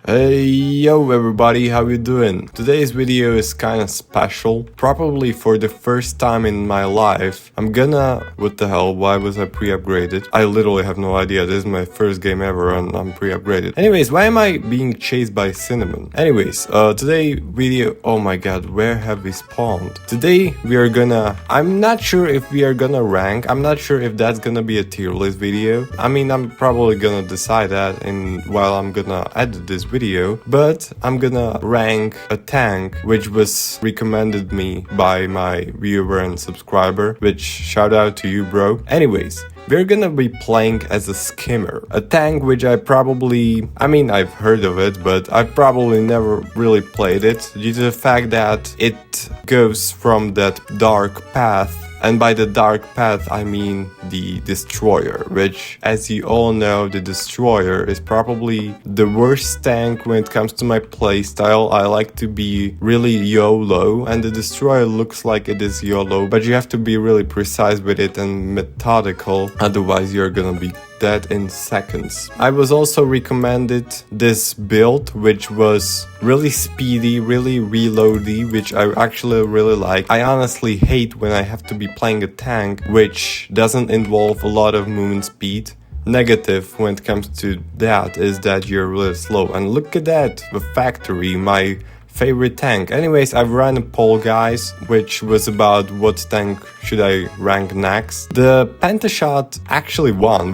Hey yo everybody, how you doing? Today's video is kinda special. Probably for the first time in my life, what the hell, why was I pre-upgraded? I literally have no idea, this is my first game ever and I'm pre-upgraded. Anyways, why am I being chased by Cinnamon? Today video, oh my god, where have we spawned? Today I'm not sure if we are gonna rank, I'm not sure if that's gonna be a tier list video. I'm probably gonna decide that while I'm gonna edit this video, but I'm gonna rank a tank which was recommended me by my viewer and subscriber, which shout out to you, bro. Anyways, we're gonna be playing as a Skimmer, a tank which I've heard of it, but I've probably never really played it due to the fact that it goes from that dark path. And by the dark path, I mean the Destroyer, which, as you all know, the Destroyer is probably the worst tank when it comes to my playstyle. I like to be really YOLO, and the Destroyer looks like it is YOLO, but you have to be really precise with it and methodical, otherwise you're gonna be dead in seconds. I was also recommended this build, which was really speedy, really reloady, which I actually really like. I honestly hate when I have to be playing a tank which doesn't involve a lot of movement speed. Negative when it comes to that is that you're really slow. And look at that, the factory, my favorite tank. Anyways, I've run a poll, guys, which was about what tank should I rank next. The Panda actually won,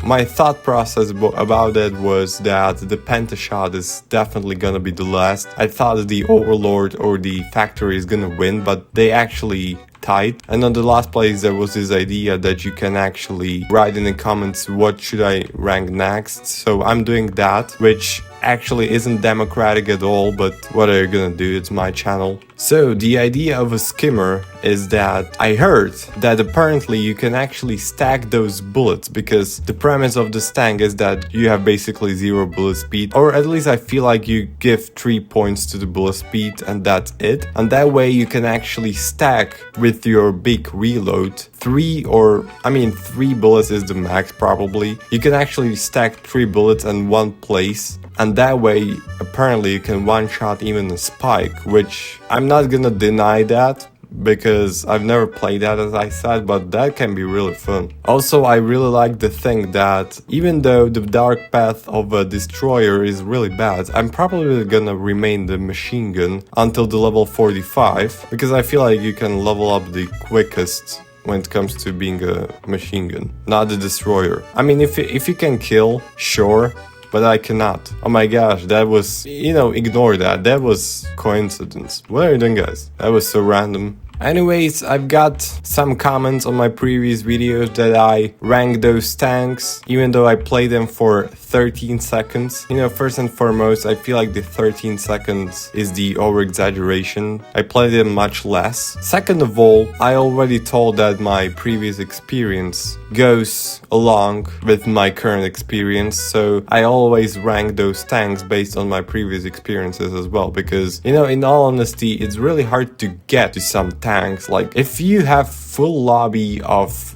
my thought process about it was that the Panda is definitely gonna be the last. I thought the Overlord or the Factory is gonna win, but they actually tied. And on the last place there was this idea that you can actually write in the comments what should I rank next. So I'm doing that, which actually isn't democratic at all, but what are you gonna do, it's my channel. So the idea of a Skimmer is that I heard that apparently you can actually stack those bullets, because the premise of this tank is that you have basically 0 bullet speed, or at least I feel like you give 3 points to the bullet speed and that's it. And that way you can actually stack with your big reload 3 bullets is the max probably. You can actually stack 3 bullets in one place. And that way, apparently, you can one-shot even a spike, which I'm not gonna deny that, because I've never played that, as I said, but that can be really fun. Also, I really like the thing that even though the dark path of a Destroyer is really bad, I'm probably gonna remain the machine gun until the level 45, because I feel like you can level up the quickest when it comes to being a machine gun, not the Destroyer. If you can kill, sure, but I cannot. Oh my gosh, that was, ignore that. That was coincidence. What are you doing, guys? That was so random. Anyways, I've got some comments on my previous videos that I ranked those tanks, even though I played them for 13 seconds. First and foremost, I feel like the 13 seconds is the over-exaggeration. I played them much less. Second of all, I already told that my previous experience goes along with my current experience, so I always rank those tanks based on my previous experiences as well, because, in all honesty, it's really hard to get to some tanks. Like, if you have full lobby of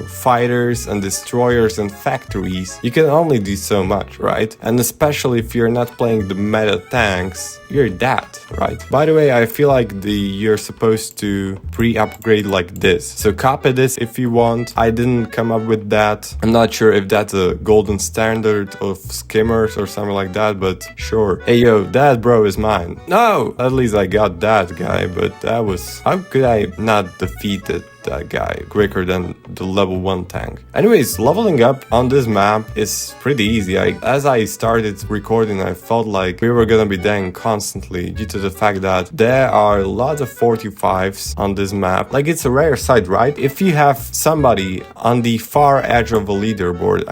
fighters and destroyers and factories, you can only do so much, right? And especially if you're not playing the meta tanks, you're dead, right? By the way, I feel like you're supposed to pre-upgrade like this, so copy this if you want. I didn't come up with that. I'm not sure if that's a golden standard of Skimmers or something like that, but sure. Hey yo, that bro is mine. No, at least I got that guy, but how could I not defeat that guy quicker than the level 1 tank? Anyways, leveling up on this map is pretty easy. As I started recording, I felt like we were gonna be dying constantly due to the fact that there are a lot of 45s on this map. Like, it's a rare sight, right? If you have somebody on the far edge of a leaderboard,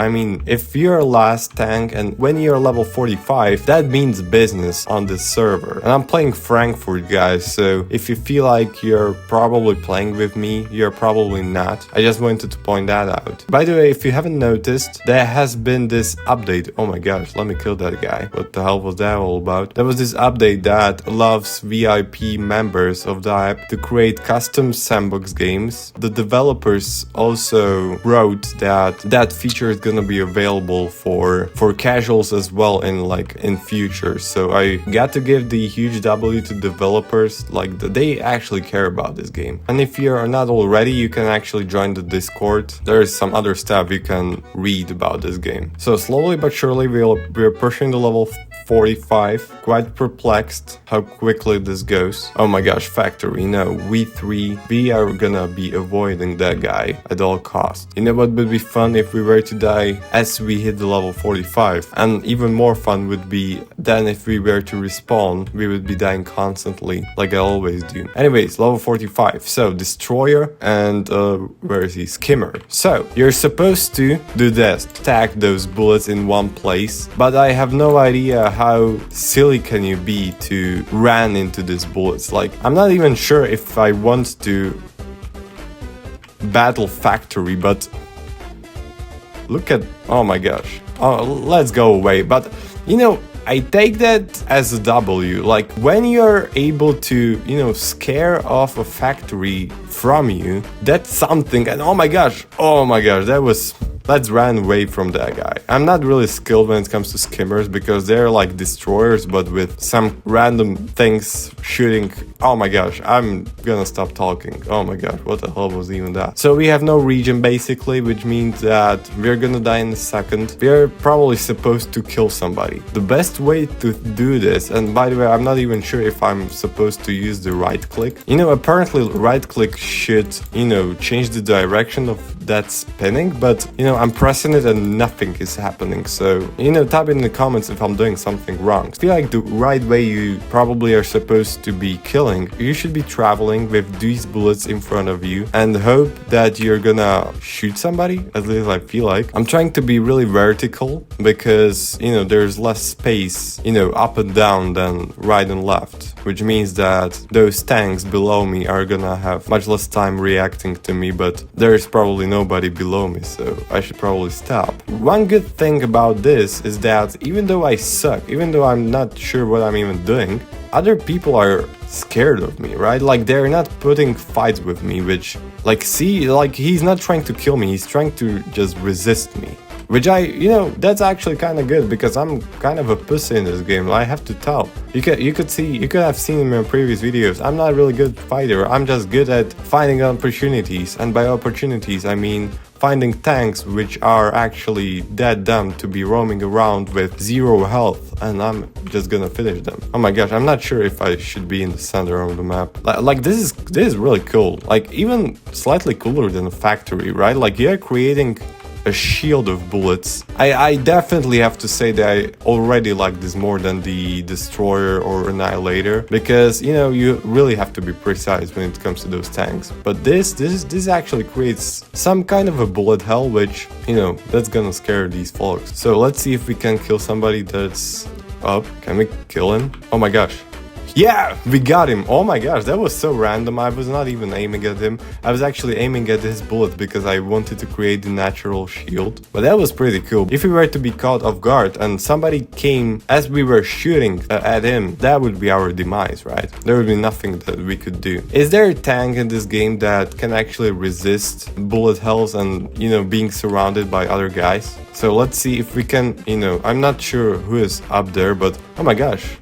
if you're last tank and when you're level 45, that means business on this server. And I'm playing Frankfurt, guys, so if you feel like you're probably playing with me, you're probably not. I just wanted to point that out. By the way, if you haven't noticed, there has been this update. Oh my gosh, let me kill that guy. What the hell was that all about? There was this update that allows VIP members of the app to create custom sandbox games. The developers also wrote that that feature is gonna be available for casuals as well in future. So I got to give the huge W to developers, like they actually care about this game. And if you're not already, you can actually join the Discord. There's some other stuff you can read about this game. So slowly but surely we're pushing the level 45. Quite perplexed how quickly this goes. Oh my gosh, factory, no, we are gonna be avoiding that guy at all costs. You know what would be fun if we were to die as we hit the level 45? And even more fun would be then if we were to respawn, we would be dying constantly, like I always do. Anyways, level 45. So, Destroyer and, where is he? Skimmer. So, you're supposed to do this, stack those bullets in one place, but I have no idea how silly can you be to run into these bullets. Like, I'm not even sure if I want to battle factory, but look at, oh my gosh. Oh, let's go away. But, you know, I take that as a W. Like, when you're able to, you know, scare off a factory from you, that's something. And oh my gosh, that was... Let's run away from that guy. I'm not really skilled when it comes to skimmers because they're like destroyers, but with some random things shooting. Oh my gosh, I'm gonna stop talking. Oh my gosh, what the hell was even that? So we have no region basically, which means that we're gonna die in a second. We're probably supposed to kill somebody. The best way to do this, and by the way, I'm not even sure if I'm supposed to use the right click. You know, apparently right click should, you know, change the direction of that spinning, but you know, I'm pressing it and nothing is happening. So, you know, type in the comments if I'm doing something wrong. I feel like the right way you probably are supposed to be killing, you should be traveling with these bullets in front of you and hope that you're gonna shoot somebody, at least I feel like. I'm trying to be really vertical because, you know, there's less space, you know, up and down than right and left, which means that those tanks below me are gonna have much less time reacting to me, but there's probably nobody below me, so I should probably stop. One good thing about this is that even though I suck, even though I'm not sure what I'm even doing, other people are scared of me, right? Like, they're not putting fights with me, which, like, see, like, he's not trying to kill me, he's trying to just resist me. Which you know, that's actually kind of good because I'm kind of a pussy in this game, I have to tell. You could have seen in my previous videos, I'm not a really good fighter, I'm just good at finding opportunities, and by opportunities I mean finding tanks which are actually that dumb to be roaming around with 0 health, and I'm just gonna finish them. Oh my gosh, I'm not sure if I should be in the center of the map. Like this is really cool, like even slightly cooler than a factory, right? Like you're creating a shield of bullets. I definitely have to say that I already like this more than the Destroyer or Annihilator, because, you know, you really have to be precise when it comes to those tanks. But this actually creates some kind of a bullet hell, which, you know, that's gonna scare these folks. So let's see if we can kill somebody that's up. Can we kill him? Oh my gosh. Yeah, we got him. Oh my gosh, that was so random. I was not even aiming at him. I was actually aiming at his bullet because I wanted to create the natural shield. But that was pretty cool. If we were to be caught off guard and somebody came as we were shooting at him, that would be our demise, right? There would be nothing that we could do. Is there a tank in this game that can actually resist bullet hells and, you know, being surrounded by other guys? So let's see if we can, you know, I'm not sure who is up there, but oh my gosh,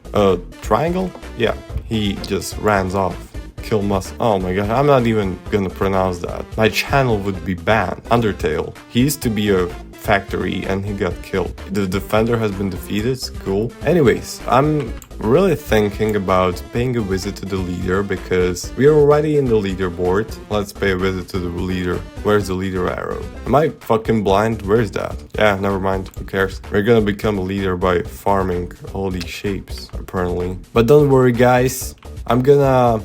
triangle? Yeah, he just runs off. Kill must. Oh my god, I'm not even gonna pronounce that. My channel would be banned. Undertale. He used to be a factory and he got killed. The defender has been defeated. Cool. Anyways, I'm really thinking about paying a visit to the leader because we are already in the leaderboard. Let's pay a visit to the leader. Where's the leader arrow? Am I fucking blind? Where's that? Yeah, never mind. Who cares? We're gonna become a leader by farming all these shapes, apparently. But don't worry, guys. I'm gonna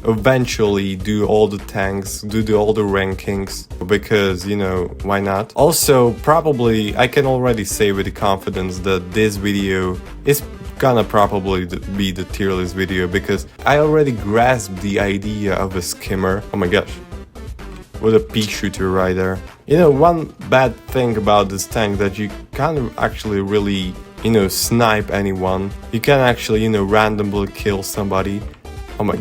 eventually do all the tanks, do all the rankings, because, you know, why not? Also, probably I can already say with confidence that this video is gonna probably be the tier list video because I already grasped the idea of a skimmer. Oh my gosh. with a pea shooter right there. You know, one bad thing about this tank that you can't actually really, you know, snipe anyone. You can actually, you know, randomly kill somebody. Oh my,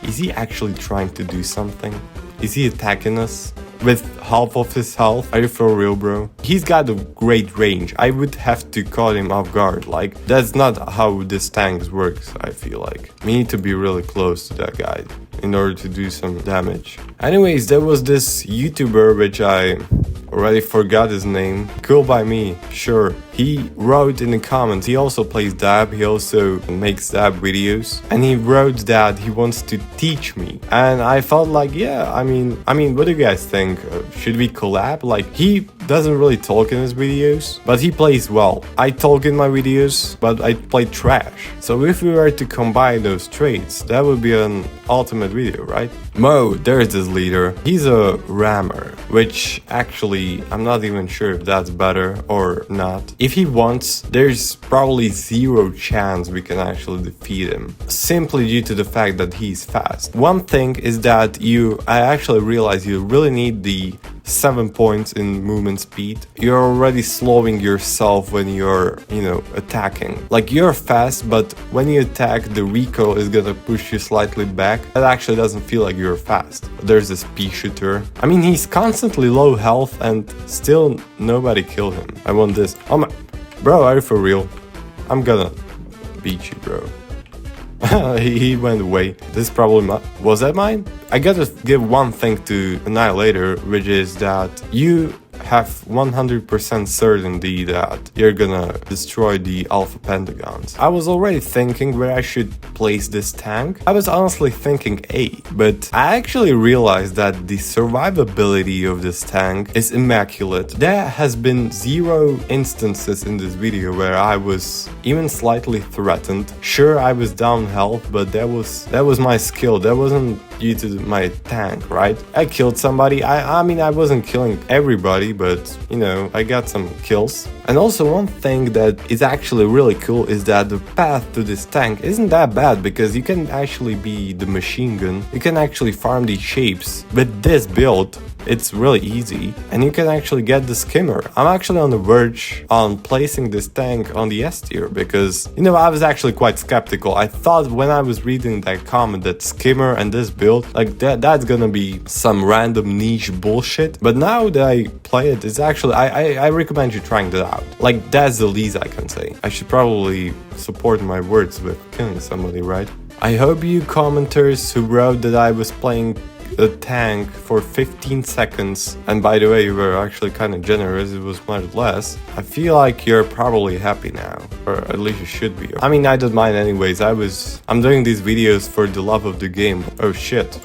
is he actually trying to do something? Is he attacking us with half of his health? Are you for real, bro? He's got a great range. I would have to caught him off guard. Like, that's not how this tank works, I feel like. We need to be really close to that guy in order to do some damage. Anyways, there was this YouTuber, which I already forgot his name. Cool by me, sure. He wrote in the comments, he also plays dab, he also makes dab videos, and he wrote that he wants to teach me. And I felt like, yeah, I mean, what do you guys think? Should we collab? Like, he doesn't really talk in his videos, but he plays well. I talk in my videos, but I play trash. So if we were to combine those traits, that would be an ultimate video, right? Mo, there's this leader. He's a rammer, which actually, I'm not even sure if that's better or not. If he wants, there's probably zero chance we can actually defeat him, simply due to the fact that he's fast. One thing is that I actually realize you really need the 7 points in movement speed. You're already slowing yourself when you're, you know, attacking. Like, you're fast, but when you attack, the recoil is gonna push you slightly back. That actually doesn't feel like you're fast. There's this pea shooter. I mean, he's constantly low health and still nobody killed him. I want this. Oh my, bro, are you for real? I'm gonna beat you, bro. He went away. This probably was that mine? I gotta give one thing to Annihilator, which is that you have 100% certainty that you're gonna destroy the alpha pentagons. I was already thinking where I should place this tank. I was honestly thinking A, but I actually realized that the survivability of this tank is immaculate. There has been 0 instances in this video where I was even slightly threatened. Sure, I was down health, but that was my skill. That wasn't due to my tank, right? I killed somebody. I mean, I wasn't killing everybody, but, you know, I got some kills. And also one thing that is actually really cool is that the path to this tank isn't that bad, because you can actually be the machine gun. You can actually farm these shapes. With this build, it's really easy, and you can actually get the Skimmer. I'm actually on the verge on placing this tank on the S tier because, you know, I was actually quite skeptical. I thought when I was reading that comment that Skimmer and this build, like that's gonna be some random niche bullshit. But now that I play it, it's actually, I recommend you trying that out. Like, that's the least I can say. I should probably support my words with killing somebody, right? I hope you commenters who wrote that I was playing a tank for 15 seconds, and by the way, you were actually kind of generous, it was much less. I feel like you're probably happy now, or at least you should be. I mean, I don't mind anyways. I'm doing these videos for the love of the game. Oh shit,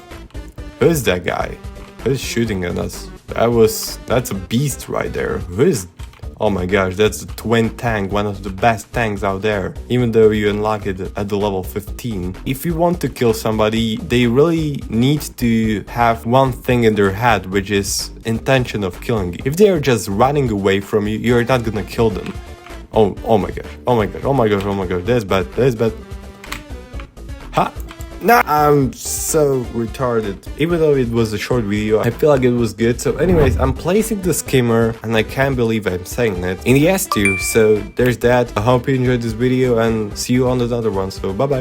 who's that guy? Who's shooting at us? That's a beast right there. Who is? Oh my gosh, that's a twin tank, one of the best tanks out there, even though you unlock it at the level 15. If you want to kill somebody, they really need to have one thing in their head, which is intention of killing you. If they are just running away from you, you're not gonna kill them. Oh my gosh, oh my gosh, oh my gosh, oh my gosh, that's bad, that's bad. Ha! No, I'm so retarded. Even though it was a short video, I feel like it was good. So anyways, I'm placing the Skimmer, and I can't believe I'm saying it, in the S tier. So there's that. I hope you enjoyed this video, and see you on another one. So bye bye.